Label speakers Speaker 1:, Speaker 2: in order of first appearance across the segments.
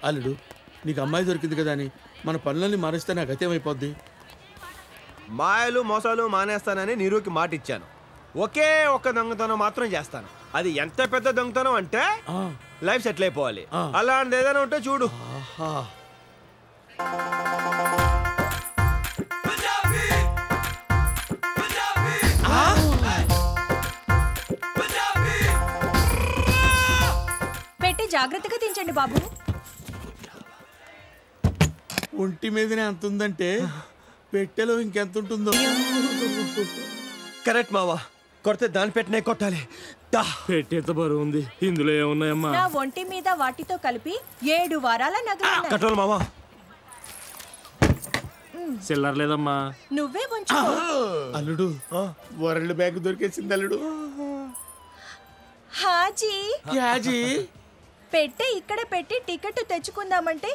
Speaker 1: అల్లుడు నీకు అమ్మాయి దొరికింది కదా అని మన పనులన్నీ మానేస్తే నాకు గతేమైపోద్ది.
Speaker 2: మాయలు మోసాలు మానేస్తానని నీరుకి మాట ఇచ్చాను. ఒకే ఒక్క దొంగతనం మాత్రం చేస్తాను. అది ఎంత పెద్ద దొంగతనం అంటే లైఫ్ సెటిల్ అయిపోవాలి. అలాంటిది ఏదైనా ఉంటే చూడు.
Speaker 3: పెట్టి జాగ్రత్తగా దించండి బాబు.
Speaker 1: ఒంటి మీదనే అంత ఉందంటే పెట్టెలో ఇంకెంత ఉంటుందో.
Speaker 2: కరెక్ట్ మావా, కొడితే దాని పెట్టినే కొట్టాలి.
Speaker 4: పెట్టేంత బరువు ఉంది, ఇందులో ఏమున్నాయమ్మా?
Speaker 3: నా ఒంటి మీద వాటితో కలిపి 7 వారాల నగలు.
Speaker 2: కట్టాలి మావా.
Speaker 4: చిల్లర లేదమ్మా.
Speaker 3: నువ్వే ఉంచు.
Speaker 1: అల్లుడు వరల్డ్ బ్యాంక్ దొరికేసింది అల్లుడు.
Speaker 3: హాజీ
Speaker 1: హాజీ
Speaker 3: పెట్టె ఇక్కడ పెట్టి టికెట్ తెచ్చుకుందామంటే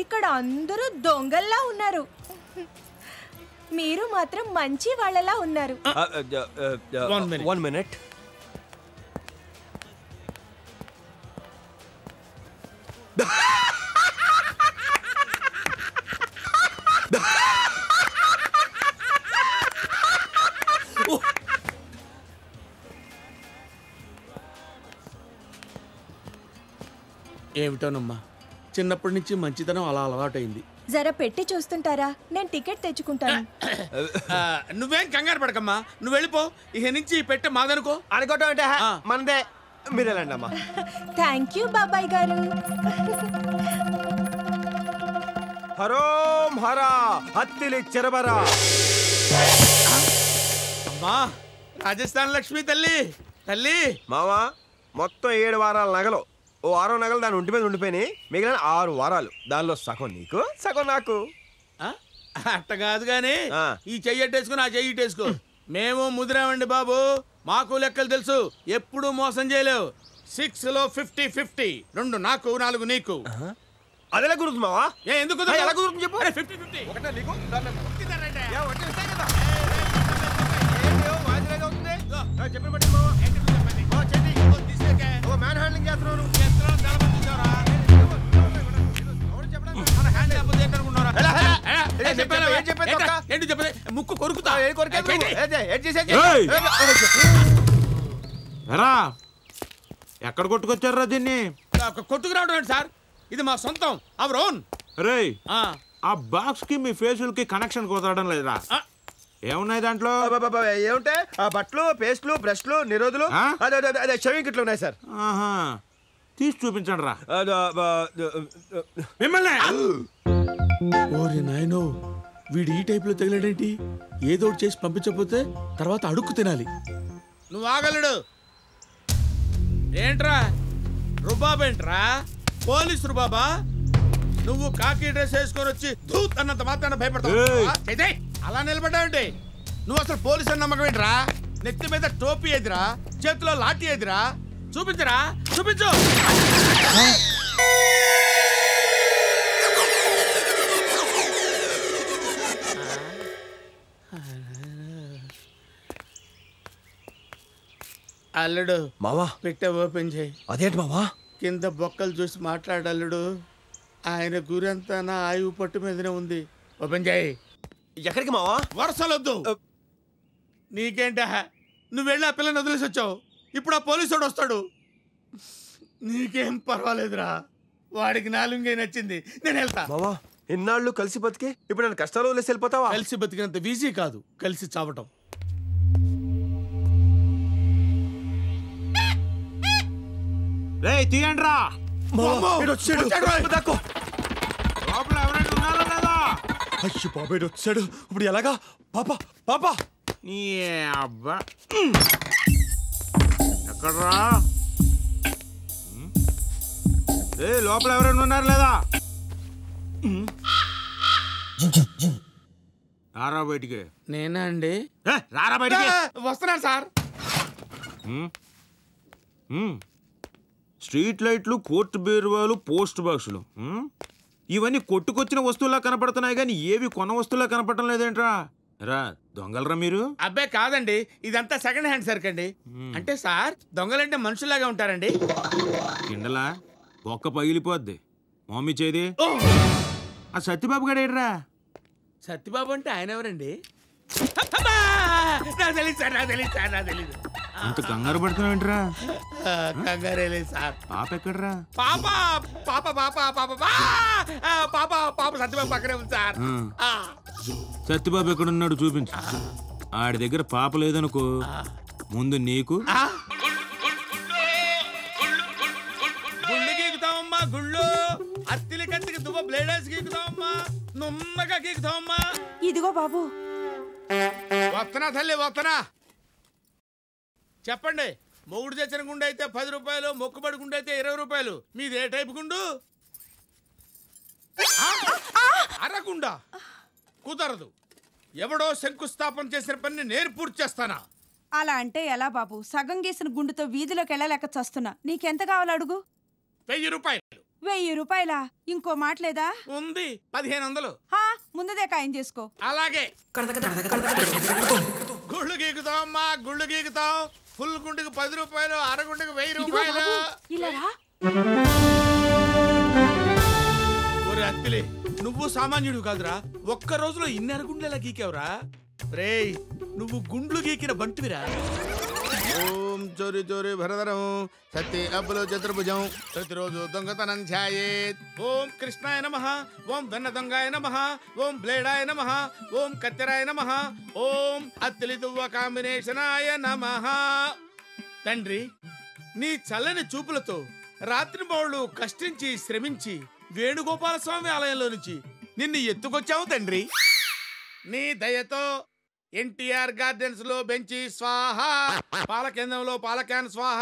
Speaker 3: ఇక్కడ అందరూ దొంగల్లా ఉన్నారు. మీరు మాత్రం మంచి వాళ్ళలా ఉన్నారు.
Speaker 2: 1 minute.
Speaker 1: ఏమిటోనమ్మా, చిన్నప్పటి నుంచి మంచితనం అలా అలవాటైంది.
Speaker 3: జర పెట్టి చూస్తుంటారా? నేను టికెట్ తెచ్చుకుంటాను.
Speaker 1: నువ్వేం కంగారు పడకమ్మా, నువ్వు వెళ్ళిపో. ఇక నుంచి పెట్టే మాదనుకో.
Speaker 2: అనుకోవటం అంటే మనదే. మీరు వెళ్ళండి అమ్మా.
Speaker 3: థ్యాంక్ యూ బాబాయ్ గారు.
Speaker 2: హరోం హరా హత్తిలి చెరబరా.
Speaker 1: అమ్మా రాజస్థాన్ లక్ష్మి తల్లి తల్లి.
Speaker 2: మావా మొత్తం 7 వారాల నగలు. ఓ 6 నగలు దాని ఒంటి మీద ఉండిపోయినాయి. మిగిలిన 6 వారాలు. దానిలో సగం నీకు, సగం నాకు.
Speaker 1: అట్ట కాదు గాని ఈ చెయ్యట్టేసుకుని ఆ చెయ్యిటేసుకో. మేము ముదిరామండి బాబు, మాకు లెక్కలు తెలుసు. ఎప్పుడు మోసం చేయలేవు. 6 లో 50-50. 2 నాకు 4 నీకు.
Speaker 2: అదేలా కుదురుతుంది మావా?
Speaker 1: ఎందుకు
Speaker 2: ఎలా కుదురుతుంది చెప్పు.
Speaker 1: 50-50.
Speaker 2: ఒకటే నీకు మ్యాన్ హ్యాండ్లింగ్ చేస్తున్నాను.
Speaker 1: ముక్కు కొరుకుతా.
Speaker 4: ఎక్కడ కొట్టుకొచ్చారా దీన్ని?
Speaker 1: కొట్టుకురావడం ఏంటి సార్, ఇది మా సొంతం. Our own.
Speaker 4: రే ఆ బాక్స్ కి మీ ఫేసుల్ కి కనెక్షన్ కుదరడం లేదురా. ఏమున్నాయి దాంట్లో?
Speaker 2: ఏముంటే బట్టలు, పేస్ట్లు, బ్రష్లు, నిరోధులు, అదే షవింగ్ కిట్లు ఉన్నాయి సార్.
Speaker 4: తీసి చూపించండి రా.
Speaker 1: మిమ్మల్ని ఓరి నాయనో, వీడు ఈ టైప్ లో తగిలాడేంటి? ఏదో చేసి పంపించకపోతే తర్వాత అడుక్కు తినాలి. నువ్వు ఆగలడు ఏంట్రా? రుబాబేంట్రా? పోలీస్ రుబాబా? నువ్వు కాకి డ్రెస్ వేసుకొని వచ్చి ధూత్ అన్నంత మాత్రాన భయపడతావు. అలా నిలబడ్డావంటే నువ్వు అసలు పోలీసు అని నమ్మకం ఏంట్రా? నెత్తి మీద టోపీ ఎదిరా, చేతిలో లాఠీ ఎదిరా. చూపించరా, చూపించు. అల్లుడు
Speaker 2: మావా
Speaker 1: పెట్టే ఓపెన్ చేయి.
Speaker 2: అదేంటి మావా?
Speaker 1: కింద బొక్కలు చూసి మాట్లాడల్లుడు. ఆయన గురంతా నా ఆయువు పట్టు మీదనే ఉంది. ఓపెన్ చేయి.
Speaker 2: ఎక్కడికి మావా?
Speaker 1: వరుసలొద్దు. నీకేంట, నువ్వు వెళ్ళి ఆ పిల్లని వదిలేసి వచ్చావు. ఇప్పుడు ఆ పోలీసుడు వస్తాడు. నీకేం పర్వాలేదురా, వాడికి నాలుగే నచ్చింది. నేను వెళ్తా.
Speaker 2: మావా ఇన్నాళ్ళు కలిసి బతికి ఇప్పుడు నేను కష్టాలు వదిలేసి వెళ్ళిపోతావా?
Speaker 1: కలిసి బతికినంత ఈజీ కాదు కలిసి చావటం.
Speaker 4: తీయండి రా.
Speaker 2: అయ్యో బాబాయ్ వచ్చాడు. ఇప్పుడు ఎలాగా? పాపా పాపా
Speaker 4: నీ అబ్బా ఎక్కడ్రా? లోపల ఎవరైనా ఉన్నారు లేదా? రారా బయటికి.
Speaker 1: నేనా అండి?
Speaker 4: రారా బయటికి.
Speaker 1: వస్తున్నాను సార్.
Speaker 4: స్ట్రీట్ లైట్లు, కోర్టు బీరువాలు, పోస్ట్ బాక్సులు, ఇవన్నీ కొట్టుకొచ్చిన వస్తువులా కనపడుతున్నాయి కానీ ఏవి కొన్న వస్తువులా కనపడటం లేదేంట్రా? రా దొంగలరా మీరు?
Speaker 1: అబ్బాయి కాదండి, ఇదంతా సెకండ్ హ్యాండ్ సరుకు అండి. అంటే సార్ దొంగలంటే మనుషుల్లాగా ఉంటారండి.
Speaker 4: కిండలా బొక్క పగిలిపోద్ది. మమ్మీ చేది ఆ సత్యబాబు గడు ఏడ్రా?
Speaker 1: సత్యబాబు అంటే ఆయన ఎవరండి? అమ్మా! నాకు తెలీదు సార్, నాకు తెలీదు సార్, నాకు తెలీదు.
Speaker 4: అంత కంగారు పడుతున్నావు ఏంట్రా?
Speaker 1: కంగారే లేదు సార్.
Speaker 4: పాప ఎక్కడ్రా?
Speaker 1: పాప పాప పాప పాప పాప పాప సత్యబాబు పక్కనే ఉంది సార్.
Speaker 4: సత్యబాబు ఎక్కడున్నాడు చూపించు. ఆడి దగ్గర పాప లేదనుకో, ముందు నీకు
Speaker 1: గుళ్ళు గీకుతామమ్మా, గుళ్ళు అత్తిలి కత్తికి దువ్వ బ్లేడర్స్ గీకుతామమ్మా, నున్నగా గీకుతామమ్మా.
Speaker 3: ఇదిగో బాబు.
Speaker 1: వస్తనా తల్లి వస్తనా. చెప్పండి, మొగుడు తెచ్చిన గుండె అయితే 10 రూపాయలు, మొక్కుబడి గుండె అయితే 20 రూపాయలు. మీది ఏ టైపు గుండు? అరగుండా కుదరదు. ఎవడో శంకుస్థాపన చేసిన పని నేను పూర్తి చేస్తానా?
Speaker 3: అలా అంటే ఎలా బాబు? సగం గీసిన గుండుతో వీధిలోకి వెళ్ళలేక చస్తున్నా. నీకెంత కావాలో అడుగు.
Speaker 1: 1000 రూపాయలు.
Speaker 3: 1000 రూపాయలా? ఇంకో మాట లేదా?
Speaker 1: ఉంది, 1500.
Speaker 3: ముందుదే ఖాయం చేసుకో.
Speaker 1: అలాగే. గుళ్ళు గీకుతామమ్మా, గుళ్ళు గీకుతాం. ఫుల్ గుండుకు 10 రూపాయలు, అరగుండుకు 1000 రూపాయలు. ఒరే అత్తిలే, నువ్వు సామాన్యుడు కాదురా. ఒక్క రోజులో ఇన్ని అరగుండ్లు ఎలా గీకావురా? రేయ్, నువ్వు గుండ్లు గీకిన బంటివిరా. ఓం చోరి చోరి భరధరం సత్య అబ్బులో చతుర్భుజం ప్రతిరోజు దొంగతనం ఛాయేత్. ఓం కృష్ణాయ నమః, ఓం వెన్న దొంగాయ నమః, ఓం బ్లేడాయ నమః, ఓం కత్తెరాయ నమః, ఓం అత్తిలి దువ్వ కాంబినేషనాయ నమః. తండ్రి, నీ చల్లని చూపులతో రాత్రి బౌళ్ళు కష్టించి శ్రమించి వేణుగోపాల స్వామి ఆలయంలో నుంచి నిన్ను ఎత్తుకొచ్చావు తండ్రి. నీ దయతో ఎన్టీఆర్ గార్డెన్స్ లో బెంచి స్వాహ, పాల కేంద్రంలో పాల క్యాన్ స్వాహ,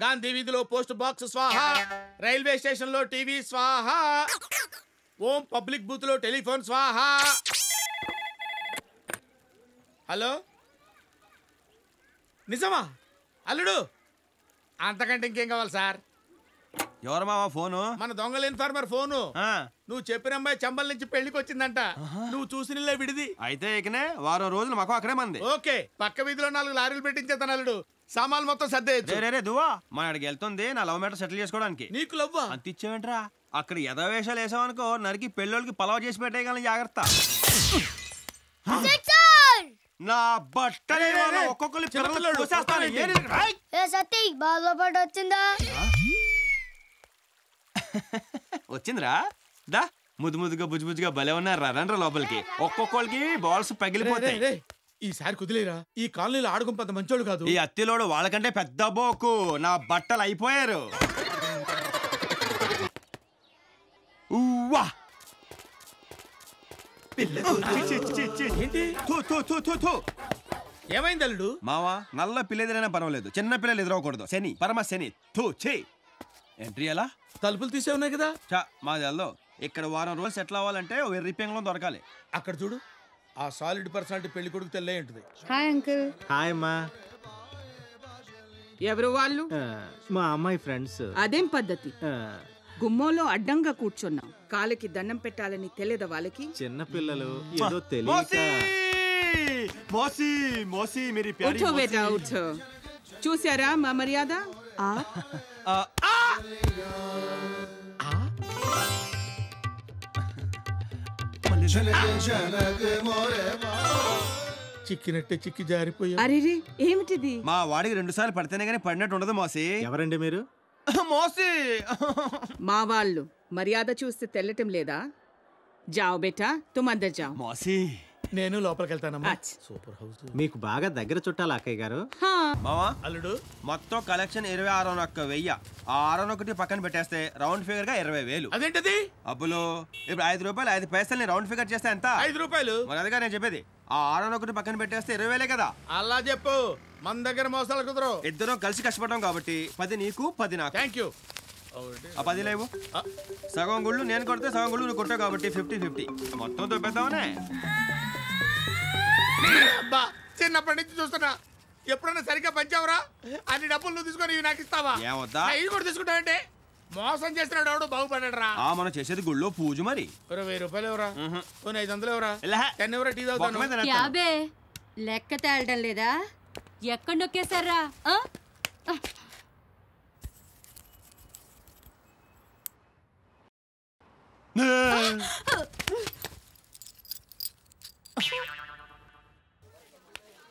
Speaker 1: గాంధీ వీధిలో పోస్ట్ బాక్స్ స్వాహ, రైల్వే స్టేషన్ లో టీవీ స్వాహ, ఓం పబ్లిక్ బూత్ లో టెలిఫోన్ స్వాహ. హలో, నిజమా అల్లుడు? అంతకంటే ఇంకేం కావాలి సార్?
Speaker 2: ఎవరు మావా ఫోను?
Speaker 1: మన దొంగల ఇన్ఫార్మర్ ఫోను. నువ్వు చెప్పిన అమ్మాయి చంబల్ నుంచి పెళ్లికి వచ్చిందంట. నువ్వు చూసినిలే విడిది.
Speaker 2: అయితే ఇకనే వారం రోజులు మాకు అక్కడే మంది.
Speaker 1: ఓకే, పక్క వీధిలో 4 లారీలు పెట్టించేస్తాను అల్లుడు. సామాన్లు మొత్తం సర్దేయచ్చు.
Speaker 2: రే దువ్వా, మా అడిగి వెళ్తుంది నా లవ్ మ్యాటర్ సెటిల్ చేసుకోవడానికి.
Speaker 1: నీకు లవ్వా?
Speaker 2: అంత ఇచ్చేవేంట్రా? అక్కడ యథావేషాలు వేసామనుకో నరికి పెళ్ళోళ్ళకి పలావ్ చేసి పెట్టేయగలని జాగ్రత్త. నా బట్టలు ఒక్కొక్కరు
Speaker 5: వచ్చిందా?
Speaker 2: వచ్చిందిరా. దా ముద్దు ముద్దుగా బుజ్జు బుజ్జుగా భలే ఉన్నారు. రండ్రా లోపలికి. ఒక్కొక్కరికి బాల్స్ పగిలిపోతాయి.
Speaker 1: ఈసారి కుదిలేరా? ఈ కాలనీలో ఆడుకుని పెద్ద మంచోడు కాదు.
Speaker 2: ఈ అత్తిలోడు వాళ్ళకంటే పెద్ద బోకు. నా బట్టలు అయిపోయారు.
Speaker 1: ఏమైంది అల్లుడు?
Speaker 2: మావా, నల్ల పిల్ల ఎదురైనా పర్వాలేదు, చిన్న పిల్లలు ఎదురవకూడదు. శని పరమ శని. ఎంట్రీ ఎలా?
Speaker 1: తలుపులు తీసే ఉన్నాయి కదా.
Speaker 2: మాది అల్లో. ఇక్కడ వారం రోజులు సెటిల్ అవ్వాలంటే రిపేంగ్ లో దొరకాలి.
Speaker 1: అక్కడ చూడు, ఆ సాలిడ్ పర్సనాలిటీ పెళ్లి కొడుకు తెల్లే ఉంటుంది.
Speaker 6: Hi uncle.
Speaker 7: హాయ్ అమ్మా.
Speaker 6: ఎవరు వాళ్ళు?
Speaker 7: మా అమ్మాయి ఫ్రెండ్స్.
Speaker 6: అదేం పద్ధతి? గుమ్మోలో అడ్డంగా కూర్చున్నాం. కాలికి దండం పెట్టాలని తెలియదా వాళ్ళకి?
Speaker 7: చిన్న పిల్లలు ఏదో తెలియక.
Speaker 6: ఉఠో బేటా ఉఠో. చూసారా మా మర్యాద?
Speaker 1: చిక్కినట్టే చిక్కి జారిపోయా.
Speaker 6: అరే ఏమిటిది?
Speaker 2: మా వాడికి 2 సార్లు పడితేనే గానీ పడినట్టు ఉండదు మోసి.
Speaker 7: ఎవరండి మీరు?
Speaker 2: మోసి
Speaker 6: మా వాళ్ళు. మర్యాద చూస్తే తెల్లటం లేదా? జాओ బేటా, తుమ్ అందర్ జాओ.
Speaker 2: మోసి
Speaker 1: నేను లోపలికి వెళ్తానమ్మా.
Speaker 6: Super house.
Speaker 7: మీకు బాగా దగ్గర చుట్టాలి అక్కయ్య గారు.
Speaker 2: మావా,
Speaker 1: అల్లుడు
Speaker 2: మొత్తం కలెక్షన్ 26,110. ఆ 6,1 పక్కన పెట్టేస్తే రౌండ్ ఫిగర్ గా 20,000.
Speaker 1: అదేంటది?
Speaker 2: అబ్బులో, ఇప్పుడు 5 రూపాయలు 5 పైసల్ని రౌండ్ ఫిగర్ చేస్తే ఎంత?
Speaker 1: 5 రూపాయలు.
Speaker 2: మరి అదిగా నేను చెప్పేది. ఆ 6,1 పక్కన పెట్టేస్తే 20,000 కదా.
Speaker 1: అలా చెప్పు, మన దగ్గర మోసాలు కుదరవు.
Speaker 2: ఇద్దరం కలిసి కష్టపడడం కాబట్టి 10 నీకు 10 నాకు.
Speaker 1: Thank you.
Speaker 2: ఆ 10 లేవు. సగం గుళ్ళు నేను కొడితే సగం గుళ్ళు నువ్వు కొట్టావు కాబట్టి 50-50 మొత్తం దొబ్బేద్దామనే.
Speaker 1: చిన్నప్పటి నుంచి చూస్తున్నా, ఎప్పుడైనా సరిగ్గా పంచావురా? అన్ని డబ్బులు నువ్వు తీసుకొని ఇవి నాకు ఇస్తావా?
Speaker 2: ఏమొద్దా?
Speaker 1: ఇది కూడా తీసుకుంటావంటే మోసం చేస్తున్నాడు ఎవడు బాగుపడ్డాడు రా.
Speaker 2: మనం చేసేది గుళ్ళో పూజ మరి.
Speaker 1: 1000 రూపాయలు ఎవరా? 500 ఎవరా?
Speaker 2: ఇలా
Speaker 1: 10 ఎవరా? టీ తాగుతాను.
Speaker 8: యాబే లెక్క తేలడం లేదా? ఎక్కడ నొక్కేశారా?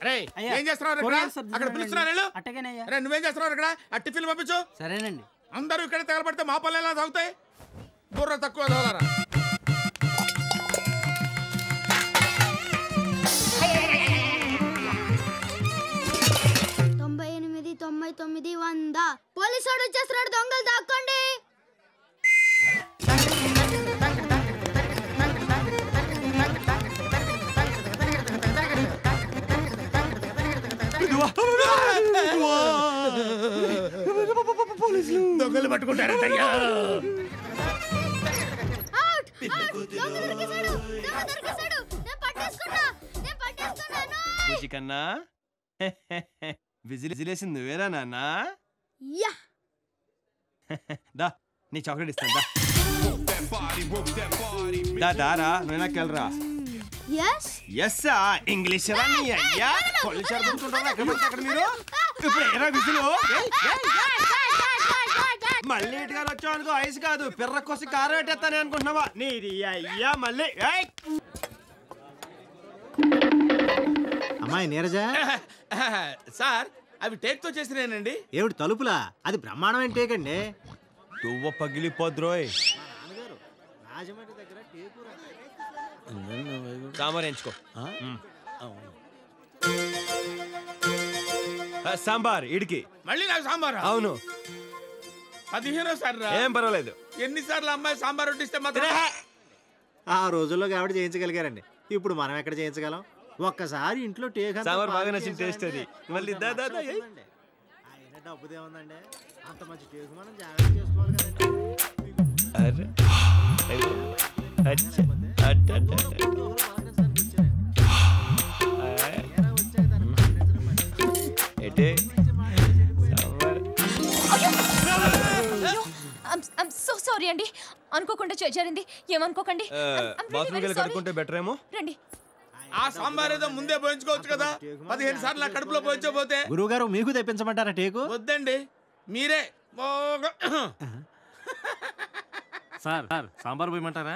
Speaker 1: అరే ఏం చేస్తున్నావు ఇక్కడ? అక్కడ పిలుస్తున్నా నేను. అరే నువ్వేం చేస్తున్నావు ఇక్కడ? ఆ టిఫిన్ పంపించు.
Speaker 9: సరేనండి.
Speaker 1: అందరూ ఇక్కడ తగలబడితే మా పనులు ఎలా సాగుతాయి? బుర్ర తక్కువ చదవరా.
Speaker 5: పోలీసు వాడు వచ్చేస్తున్నాడు, దొంగలు దాక్కోండి.
Speaker 1: దొంగలు పట్టుకుంటారయ్యా.
Speaker 2: కన్నా విజిలేసింది నువ్వేనా నాన్న? దా నీ చాక్లెట్ ఇస్తాను దారా నువ్వు నాకెళ్ళరా. ఎస్ ఇంగ్లీష్ అయ్యా పోలీసు అక్కడ మీరు ఇప్పుడు ఏరా విజులు మళ్ళీ ఇటుగా వచ్చావు అనుకో. ఐస్ కాదు పిర్ర కోసి కారం పెట్టేస్తానే అనుకుంటున్నావా? నీది అయ్యా మళ్ళీ.
Speaker 7: అమ్మాయి నీరజ
Speaker 1: సార్ అవి టేక్ తో చేసినేనండి.
Speaker 7: ఏమిటి తలుపులా? అది బ్రహ్మాండమైన టేక్ అండి.
Speaker 2: దువ్వ పగిలిపోద్రోయ్.
Speaker 7: రాజమండ్రి దగ్గర టేకు
Speaker 2: సాంబార్ ఎంచుకో. సాంబార్ ఇడికి.
Speaker 1: మళ్ళీ నాకు సాంబార్?
Speaker 2: అవును
Speaker 1: 15 సార్లు.
Speaker 2: ఏం పర్వాలేదు.
Speaker 1: ఎన్నిసార్లు అమ్మాయి సాంబార్ వడ్డిస్తే మాత్రం?
Speaker 7: ఆ రోజుల్లో కాబట్టి చేయించగలిగారండి. ఇప్పుడు మనం ఎక్కడ చేయించగలం? ఒక్కసారి ఇంట్లో టేక్
Speaker 2: సాంబార్ బాగా నచ్చిన టేస్ట్ అది. మళ్ళీ
Speaker 7: ఆయన డబ్బుదే ఉందండి. అంత మంచి టేకు మనం జాగ్రత్త చేసుకోవాలి కదండి.
Speaker 10: సో సారీ అండి, అనుకోకుండా చేరింది, ఏమనుకోకండి.
Speaker 2: బాత్రూమ్కి వెళ్ళి కడుక్కుంటే బెటర్ ఏమో.
Speaker 10: రండి.
Speaker 1: ఆ సాంబార్ ఏదో ముందే పోయించుకోవచ్చు కదా. 15 సార్లు నా కడుపులో పోయించకపోతే.
Speaker 7: గురువుగారు మీకు తెప్పించమంటారా టేకు?
Speaker 1: వద్దండి మీరే.
Speaker 9: సార్ సాంబార్ పోయమంటారా?